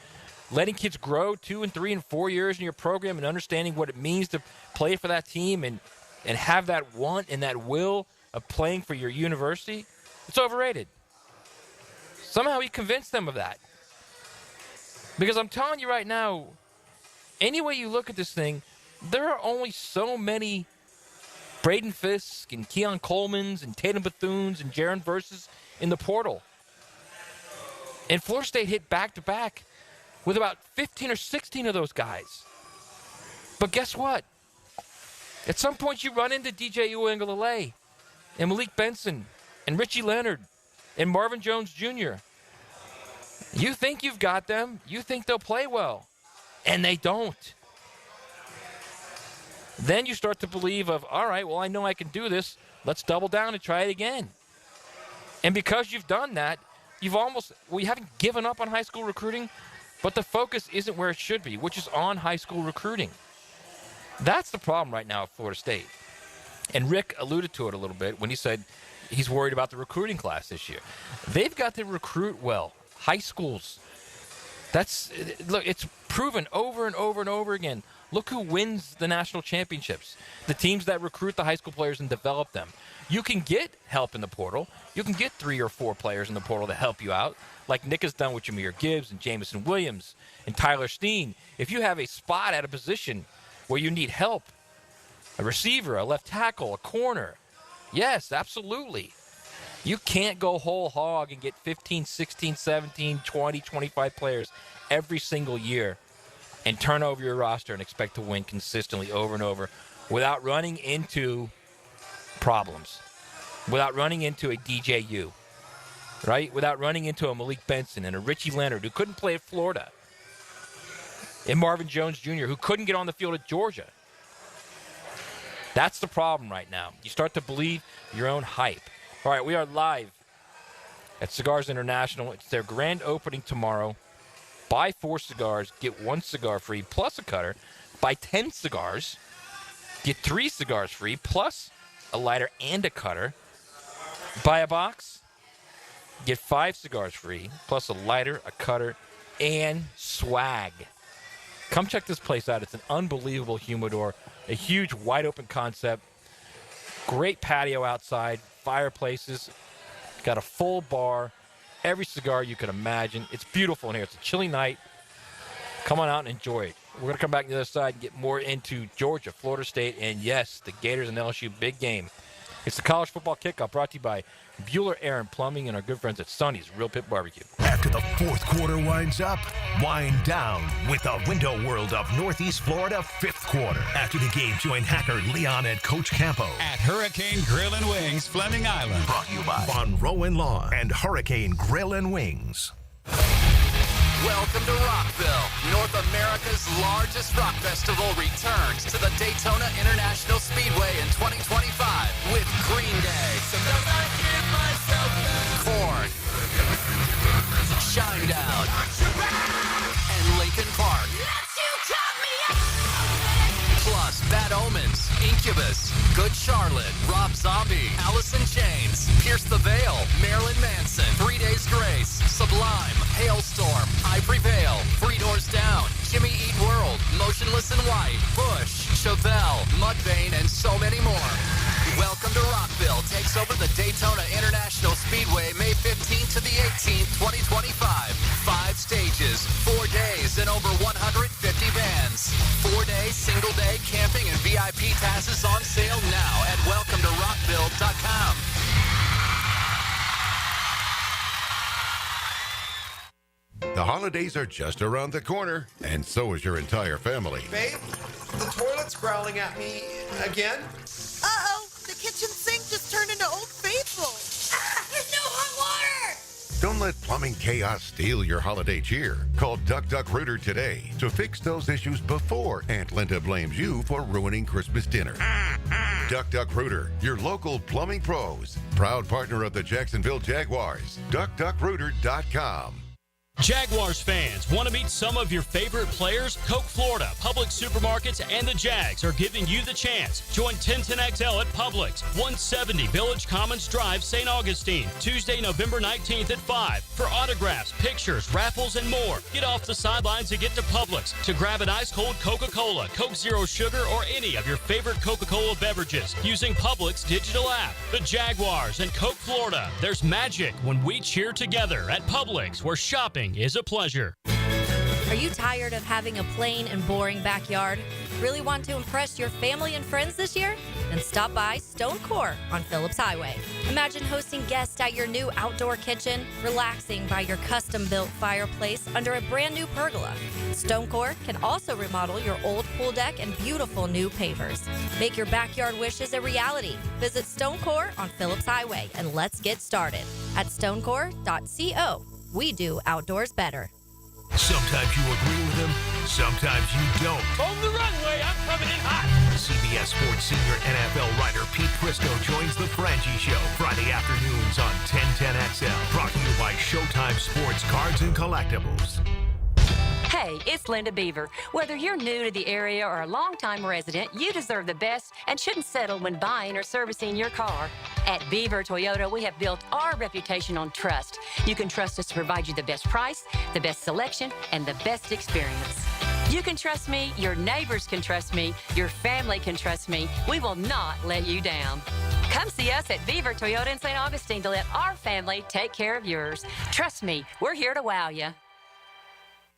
letting kids grow 2 and 3 and 4 years in your program and understanding what it means to play for that team and have that want and that will of playing for your university, it's overrated. Somehow he convinced them of that. Because I'm telling you right now, any way you look at this thing, there are only so many Braden Fisk and Keon Colemans and Tatum Bethunes and Jaron Verses in the portal. And Florida State hit back-to-back with about 15 or 16 of those guys. But guess what? At some point you run into DJ Uiagalelei and Malik Benson and Richie Leonard and Marvin Jones Jr. You think you've got them. You think they'll play well. And they don't. Then you start to believe of, all right, well, I know I can do this. Let's double down and try it again. And because you've done that, you haven't given up on high school recruiting, but the focus isn't where it should be, which is on high school recruiting. That's the problem right now at Florida State. And Rick alluded to it a little bit when he said he's worried about the recruiting class this year. They've got to recruit well. High schools. Look, it's proven over and over and over again. Look who wins the national championships. The teams that recruit the high school players and develop them. You can get help in the portal. You can get 3 or 4 players in the portal to help you out, like Nick has done with Jameer Gibbs and Jamison Williams and Tyler Steen. If you have a spot at a position where you need help, a receiver, a left tackle, a corner, yes, absolutely. You can't go whole hog and get 15, 16, 17, 20, 25 players every single year and turn over your roster and expect to win consistently over and over without running into problems, without running into a DJU, right? Without running into a Malik Benson and a Richie Leonard who couldn't play at Florida, and Marvin Jones Jr. who couldn't get on the field at Georgia. That's the problem right now. You start to believe your own hype. All right, we are live at Cigars International. It's their grand opening tomorrow. Buy 4 cigars, get 1 cigar free, plus a cutter. Buy 10 cigars, get 3 cigars free, plus a lighter and a cutter. Buy a box, get 5 cigars free, plus a lighter, a cutter, and swag. Come check this place out. It's an unbelievable humidor, a huge wide-open concept, great patio outside, fireplaces, got a full bar, every cigar you can imagine. It's beautiful in here. It's a chilly night. Come on out and enjoy it. We're going to come back to the other side and get more into Georgia, Florida State, and yes, the Gators and LSU big game. It's the College Football Kickoff brought to you by Bueller Aaron Plumbing and our good friends at Sonny's Real Pit Barbecue. After the fourth quarter winds up, wind down with the Window World of Northeast Florida 5th quarter. After the game, join Hacker Leon and Coach Campo at Hurricane Grill and Wings, Fleming Island. Brought to you by Von Rowan Lawn and Hurricane Grill and Wings. Welcome to Rockville. North America's largest rock festival returns to the Daytona International Speedway in 2025 with Green Day, Korn, Shinedown, and Linkin Park. Plus Bad Omens, Incubus, Good Charlotte, Rob Zombie, Alice in Chains, Pierce the Veil, Marilyn Manson, 3 Days Grace, Sublime, Hailstorm, I Prevail, Three Doors Down, Jimmy Eat World, Motionless in White, Bush, Chevelle, Mudvayne, and so many more. Welcome to Rockville takes over the Daytona International Speedway May 15th to the 18th, 2025. 5 stages, 4 days, and over 150 bands. 4-day, single-day camping and VIP passes on sale now at welcometorockville.com. The holidays are just around the corner, and so is your entire family. Babe, the toilet's growling at me again. Uh-oh, the kitchen sink just turned into Old Faithful. Ah, there's no hot water! Don't let plumbing chaos steal your holiday cheer. Call Duck Duck Rooter today to fix those issues before Aunt Linda blames you for ruining Christmas dinner. Duck Duck Rooter, your local plumbing pros. Proud partner of the Jacksonville Jaguars. DuckDuckRooter.com. Jaguars fans, want to meet some of your favorite players? Coke Florida, Publix Supermarkets, and the Jags are giving you the chance. Join 1010XL at Publix, 170 Village Commons Drive, St. Augustine, Tuesday, November 19th at 5. For autographs, pictures, raffles, and more. Get off the sidelines and get to Publix to grab an ice-cold Coca-Cola, Coke Zero Sugar, or any of your favorite Coca-Cola beverages using Publix digital app. The Jaguars and Coke Florida. There's magic when we cheer together at Publix, where shopping is a pleasure. Are you tired of having a plain and boring backyard? Really want to impress your family and friends this year? Then stop by Stone Core on Phillips Highway. Imagine hosting guests at your new outdoor kitchen, relaxing by your custom-built fireplace under a brand new pergola. Stone Core can also remodel your old pool deck and beautiful new pavers. Make your backyard wishes a reality. Visit Stone Core on Phillips Highway and let's get started at stonecore.co. We do outdoors better. Sometimes you agree with him, sometimes you don't. On the runway, I'm coming in hot. CBS Sports senior NFL writer Pete Prisco joins the Frangie Show Friday afternoons on 1010XL. Brought to you by Showtime Sports Cards and Collectibles. Hey, it's Linda Beaver. Whether you're new to the area or a longtime resident, you deserve the best and shouldn't settle when buying or servicing your car. At Beaver Toyota, we have built our reputation on trust. You can trust us to provide you the best price, the best selection, and the best experience. You can trust me, your neighbors can trust me, your family can trust me. We will not let you down. Come see us at Beaver Toyota in St. Augustine to let our family take care of yours. Trust me, we're here to wow you.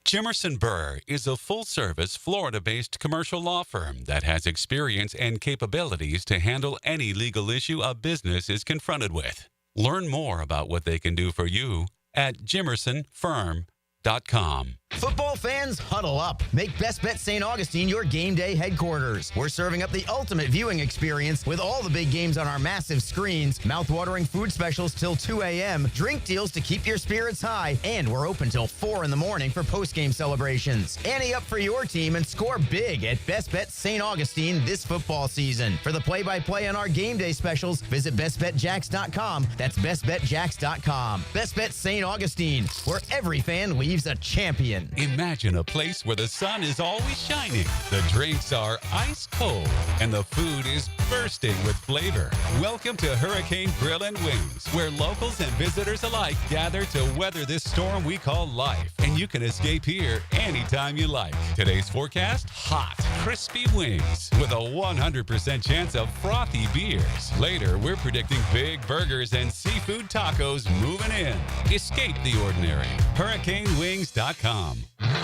Jimerson Burr is a full-service, Florida-based commercial law firm that has experience and capabilities to handle any legal issue a business is confronted with. Learn more about what they can do for you at jimersonfirm.com. Football fans, huddle up. Make Best Bet St. Augustine your game day headquarters. We're serving up the ultimate viewing experience with all the big games on our massive screens, mouth-watering food specials till 2 a.m., drink deals to keep your spirits high, and we're open till 4 in the morning for post-game celebrations. Ante up for your team and score big at Best Bet St. Augustine this football season. For the play-by-play on our game day specials, visit bestbetjacks.com. That's bestbetjacks.com. Best Bet St. Augustine, where every fan leaves a champion. Imagine a place where the sun is always shining, the drinks are ice cold, and the food is bursting with flavor. Welcome to Hurricane Grill and Wings, where locals and visitors alike gather to weather this storm we call life. And you can escape here anytime you like. Today's forecast, hot, crispy wings with a 100% chance of frothy beers. Later, we're predicting big burgers and seafood tacos moving in. Escape the ordinary. HurricaneWings.com.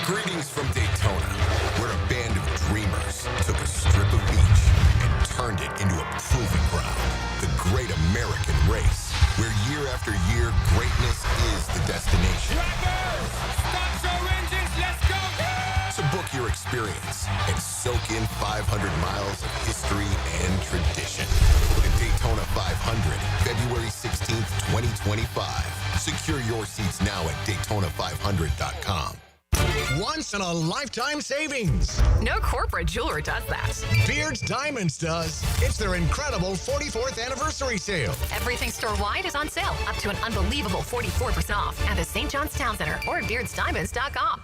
Greetings from Daytona, where a band of dreamers took a strip of beach and turned it into a proving ground. The Great American Race, where year after year, greatness is the destination. Start your engines, let's go! So book your experience and soak in 500 miles of history and tradition. The Daytona 500, February 16th, 2025. Secure your seats now at Daytona500.com. Once-in-a-lifetime savings. No corporate jeweler does that. Beard's Diamonds does. It's their incredible 44th anniversary sale. Everything store-wide is on sale, up to an unbelievable 44% off at the St. John's Town Center or beardsdiamonds.com.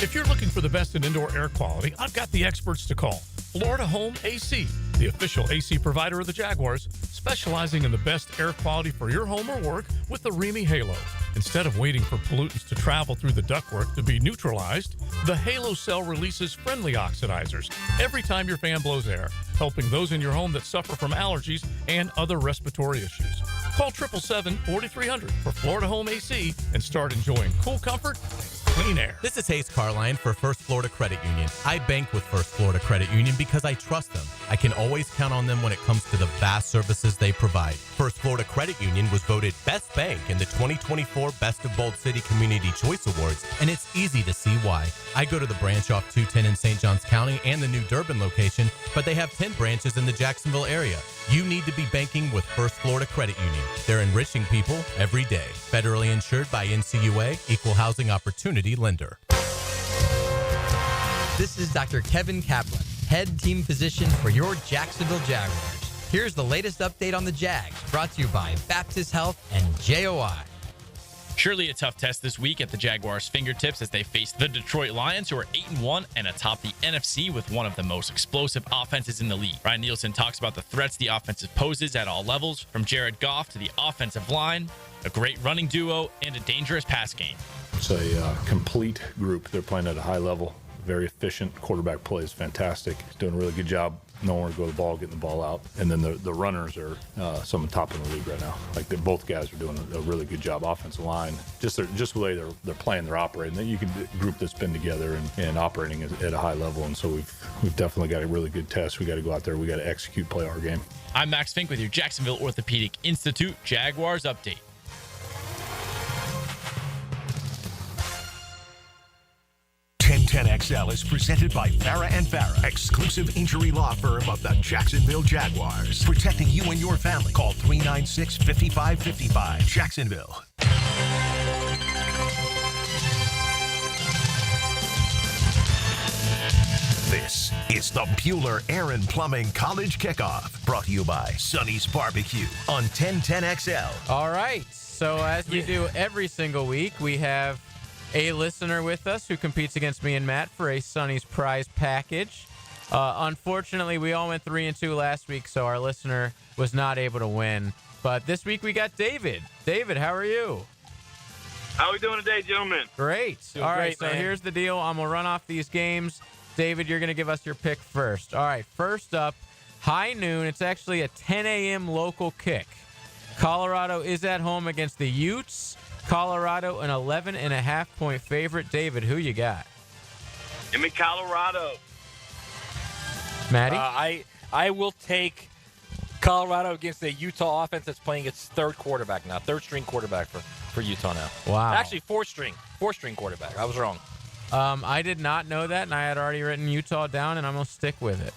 If you're looking for the best in indoor air quality, I've got the experts to call. Florida Home AC, the official AC provider of the Jaguars, specializing in the best air quality for your home or work with the Remy Halo. Instead of waiting for pollutants to travel through the ductwork to be neutralized, the Halo cell releases friendly oxidizers every time your fan blows air, helping those in your home that suffer from allergies and other respiratory issues. Call 777-4300 for Florida Home AC and start enjoying cool comfort and clean air. This is Hayes Carline for First Florida Credit Union. I bank with First Florida Credit Union because I trust them. I can always count on them when it comes to the vast services they provide. First Florida Credit Union was voted Best Bank in the 2024 Best of Bold City Community Choice Awards, and it's easy to see why. I go to the branch off 210 in St. Johns County and the new Durbin location, but they have 10 branches in the Jacksonville area. You need to be banking with First Florida Credit Union. They're enriching people every day. Federally insured by NCUA, Equal Housing Opportunity Lender. This is Dr. Kevin Kaplan, head team physician for your Jacksonville Jaguars. Here's the latest update on the Jags, brought to you by Baptist Health and JOI. Surely a tough test this week at the Jaguars' fingertips as they face the Detroit Lions, who are 8-1 and atop the NFC with one of the most explosive offenses in the league. Ryan Nielsen talks about the threats the offense poses at all levels, from Jared Goff to the offensive line, a great running duo, and a dangerous pass game. It's a complete group. They're playing at a high level. Very efficient. Quarterback play is fantastic. He's doing a really good job knowing where to go to the ball, getting the ball out. And then the runners are some of the top in the league right now. Like both guys are doing a really good job. Offensive line, just the way they're playing, they're operating. Then you can group that's been together and operating at a high level. And so we've definitely got a really good test. We got to go out there. We got to execute, play our game. I'm Max Fink with your Jacksonville Orthopedic Institute Jaguars update. XL is presented by Farah and Farah, exclusive injury law firm of the Jacksonville Jaguars. Protecting you and your family. Call 396-5555. Jacksonville. This is the Bueller Air and Plumbing College Kickoff, brought to you by Sonny's Barbecue on 1010XL. All right. So as we do every single week, we have a listener with us who competes against me and Matt for a Sonny's prize package. Unfortunately, we all went 3-2 last week, so our listener was not able to win. But this week we got David. David, how are you? How are we doing today, gentlemen? Great. Doing all right, great, so man. here's the deal. I'm going to run off these games. David, you're going to give us your pick first. All right, first up, high noon. It's actually a 10 a.m. local kick. Colorado is at home against the Utes. Colorado, an 11.5-point favorite. David, who you got? Give me Colorado. Maddie? I will take Colorado against a Utah offense that's playing its third string quarterback for Utah now. Wow. Actually, fourth string quarterback. I was wrong. I did not know that, and I had already written Utah down, and I'm going to stick with it.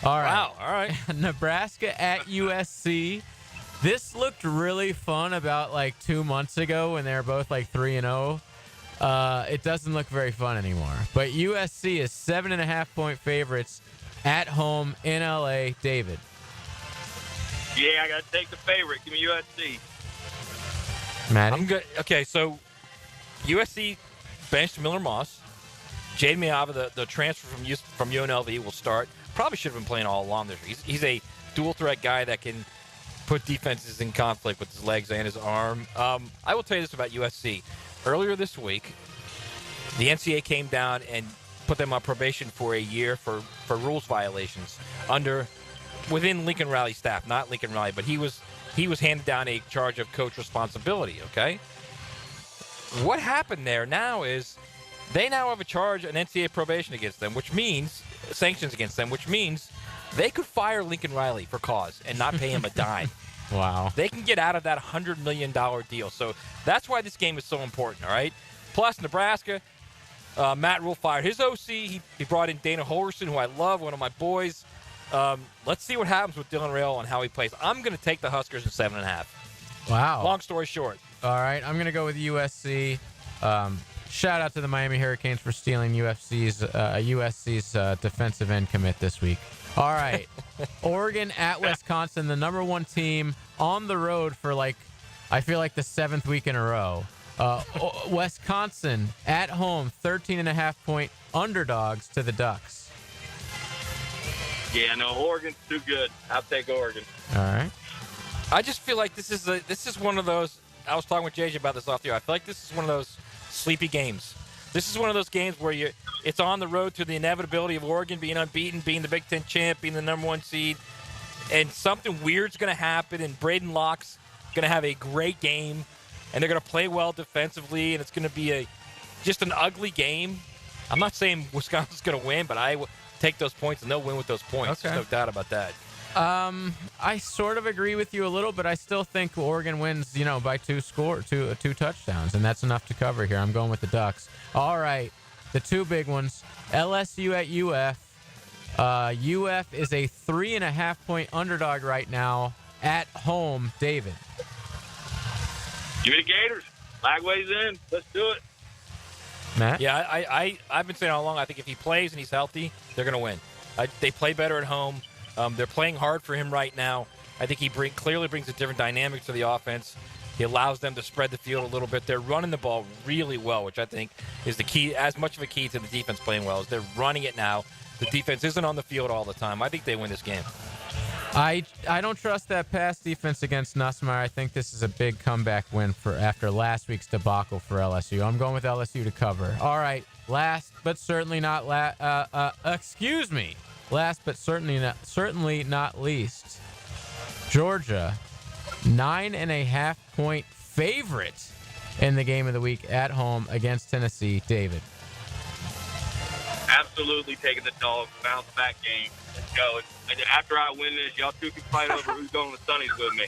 All right. Wow. All right. Nebraska at USC. This looked really fun about 2 months ago when they were both 3-0. It doesn't look very fun anymore. But USC is 7.5-point favorites at home in LA. David. Yeah, I got to take the favorite. Give me USC. Maddie? I'm good. Okay, so USC benched Miller Moss. Jade Miava, the transfer from UNLV, will start. Probably should have been playing all along this year. He's a dual-threat guy that can put defenses in conflict with his legs and his arm. I will tell you this about USC. Earlier this week, the NCAA came down and put them on probation for a year for rules violations within Lincoln Riley's staff. Not Lincoln Riley, but he was handed down a charge of coach responsibility, okay? What happened there now is they now have an NCAA probation against them, which means sanctions against them, which means they could fire Lincoln Riley for cause and not pay him a dime. Wow. They can get out of that $100 million deal. So that's why this game is so important, all right? Plus, Nebraska, Matt Rule fired his OC. He brought in Dana Holgerson, who I love, one of my boys. Let's see what happens with Dylan Rail and how he plays. I'm going to take the Huskers at 7.5. Wow. Long story short. All right, I'm going to go with USC. Shout out to the Miami Hurricanes for stealing USC's defensive end commit this week. All right. Oregon at Wisconsin, the number 1 team on the road for I feel like the 7th week in a row. Wisconsin at home, 13.5-point underdogs to the Ducks. Yeah, no, Oregon's too good. I'll take Oregon. All right. I just feel like this is one of those. I was talking with JJ about this off the air. I feel like this is one of those sleepy games. This is one of those games where it's on the road to the inevitability of Oregon being unbeaten, being the Big Ten champ, being the number 1 seed, and something weird's going to happen, and Braden Locke's going to have a great game, and they're going to play well defensively, and it's going to be just an ugly game. I'm not saying Wisconsin's going to win, but I will take those points, and they'll win with those points. Okay. There's no doubt about that. I sort of agree with you a little, but I still think Oregon wins, by 2 touchdowns, and that's enough to cover here. I'm going with the Ducks. All right, the 2 big ones, LSU at UF. UF is a 3.5-point underdog right now at home. David. Give me the Gators. Lagway's in. Let's do it. Matt? Yeah, I've been saying all along, I think if he plays and he's healthy, they're going to win. They play better at home. They're playing hard for him right now. I think he clearly brings a different dynamic to the offense. He allows them to spread the field a little bit. They're running the ball really well, which I think is the key, as much of a key to the defense playing well, as they're running it now. The defense isn't on the field all the time. I think they win this game. I don't trust that pass defense against Nussmeier. I think this is a big comeback win after last week's debacle for LSU. I'm going with LSU to cover. All right, last but certainly not not least, Georgia, 9.5-point favorite in the game of the week at home against Tennessee. David. Absolutely taking the Dogs. Bounce back game. Let's go. And after I win this, y'all 2 can fight over who's going to Sunnies with me.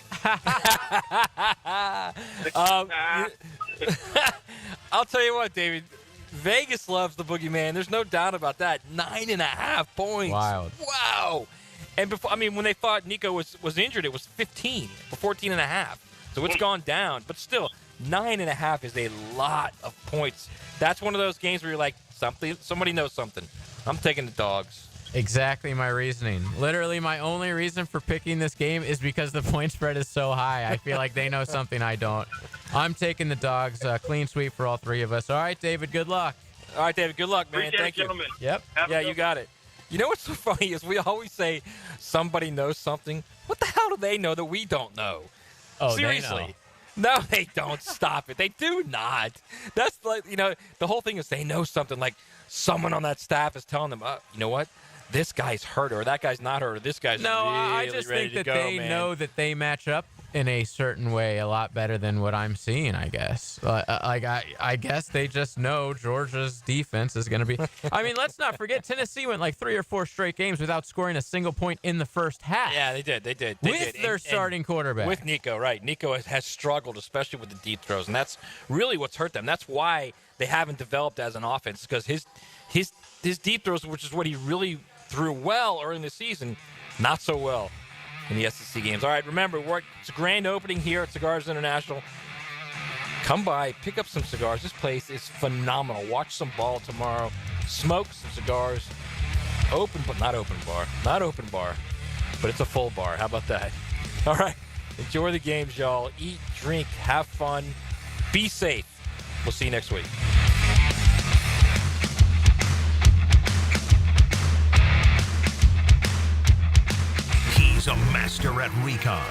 I'll tell you what, David. Vegas loves the boogeyman. There's no doubt about that. 9.5 points. Wild. Wow. And when they thought Nico was injured, it was 15 or 14.5. So it's gone down. But still, 9.5 is a lot of points. That's one of those games where you're like, somebody knows something. I'm taking the Dogs. Exactly my reasoning. Literally, my only reason for picking this game is because the point spread is so high. I feel like they know something I don't. I'm taking the Dogs. Clean sweep for all 3 of us. All right, David, good luck. All right, David, good luck, man. Appreciate Thank it, gentlemen. you. Yep. Yeah, you got it. You know what's so funny is we always say somebody knows something. What the hell do they know that we don't know? Oh, seriously. They know. No, they don't. Stop it. They do not. That's like, the whole thing is they know something. Like someone on that staff is telling them, you know what? This guy's hurt, or that guy's not hurt, or this guy's really I just ready think that to go, they man. know that they match up in a certain way a lot better than what I'm seeing, I guess. I guess they just know Georgia's defense is going to be... I mean, let's not forget, Tennessee went 3 or 4 straight games without scoring a single point in the first half. Yeah, they did. With their starting quarterback. With Nico, right. Nico has struggled, especially with the deep throws, and that's really what's hurt them. That's why they haven't developed as an offense, because his deep throws, which is what he really threw well early in the season, not so well in the SEC games. All right, remember, it's a grand opening here at Cigars International. Come by, pick up some cigars. This place is phenomenal. Watch some ball tomorrow. Smoke some cigars. Not open bar, but it's a full bar. How about that? All right, enjoy the games, y'all. Eat, drink, have fun. Be safe. We'll see you next week. He's a master at recon.